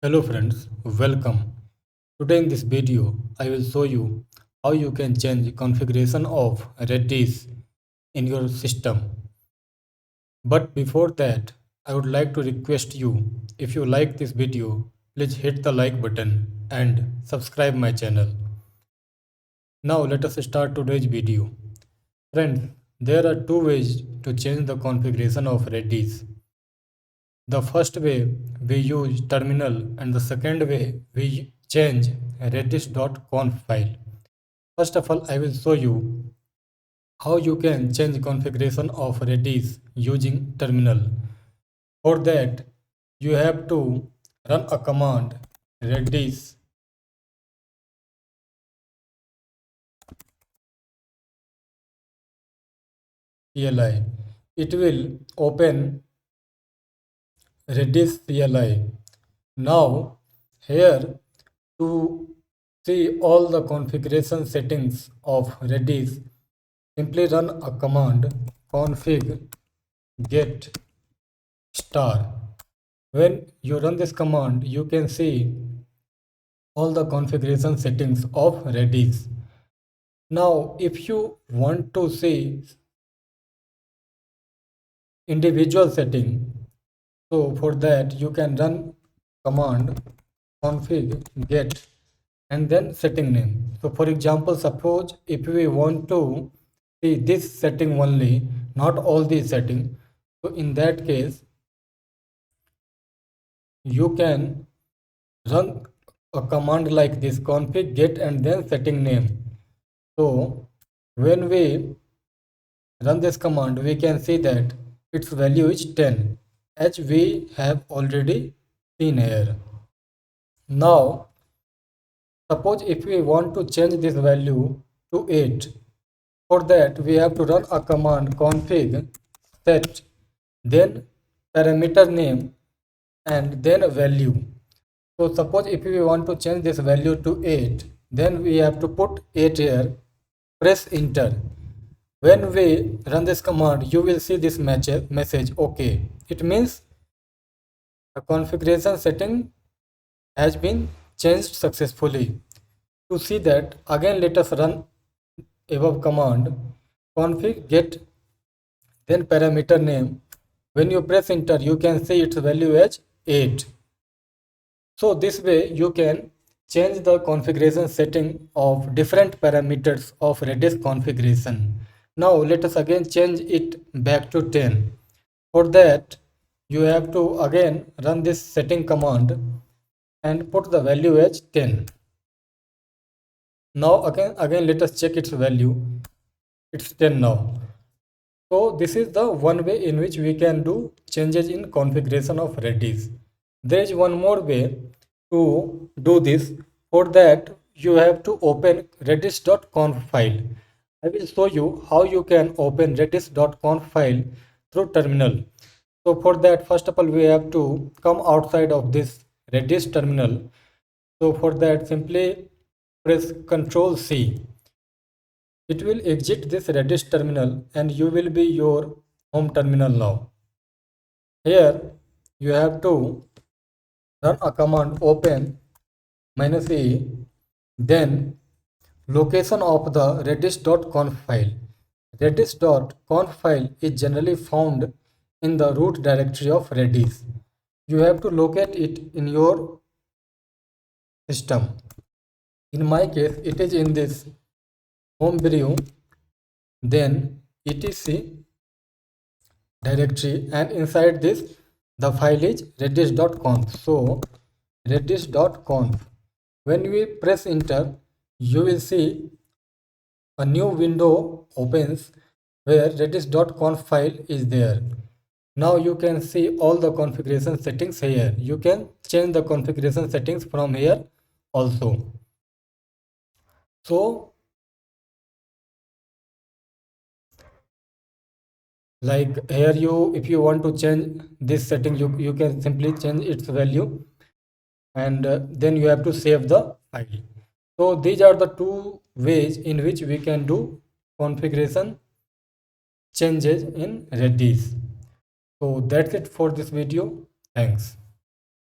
Hello friends, welcome. Today in this video, I will show you how you can change configuration of Redis in your system. But before that, I would like to request you, if you like this video, please hit the like button and subscribe my channel. Now let us start today's video. Friends, there are two ways to change the configuration of Redis. The first way we use terminal and the second way we change redis.conf file. First of all, I will show you how you can change configuration of Redis using terminal. For that, you have to run a command redis CLI. It will open Redis CLI. Now, here to see all the configuration settings of Redis, simply run a command config get star. When you run this command, you can see all the configuration settings of Redis. Now, if you want to see individual setting, so for that you can run command config get and then setting name. So for example, suppose if we want to see this setting only, not all these settings, so in that case you can run a command like this config get and then setting name. So when we run this command, we can see that its value is 10 as we have already seen here. Now suppose if we want to change this value to 8, for that we have to run a command config set then parameter name and then a value. So suppose if we want to change this value to 8, then we have to put 8 here, press enter. When we run this command, you will see this message OK. It means the configuration setting has been changed successfully. To see that, again let us run above command config get then parameter name. When you press enter, you can see its value as 8. So this way you can change the configuration setting of different parameters of Redis configuration. Now let us again change it back to 10. For that you have to again run this setting command and put the value as 10. Now again let us check its value. It's 10 now. So this is the one way in which we can do changes in configuration of Redis. There is one more way to do this. For that you have to open redis.conf file. I will show you how you can open redis.conf file through terminal. So for that, first of all we have to come outside of this Redis terminal. So for that simply press Ctrl C. It will exit this Redis terminal and you will be your home terminal now. Here you have to run a command open -e, then location of the redis.conf file. Redis.conf file is generally found in the root directory of Redis. You have to locate it in your system. In my case, it is in this homebrew, then etc directory, and inside this the file is redis.conf. So redis.conf. When we press enter, you will see a new window opens where redis.conf file is there. Now you can see all the configuration settings here. You can change the configuration settings from here also. So like here if you want to change this setting, you can simply change its value and then you have to save the file. So these are the two ways in which we can do configuration changes in Redis. So that's it for this video. Thanks.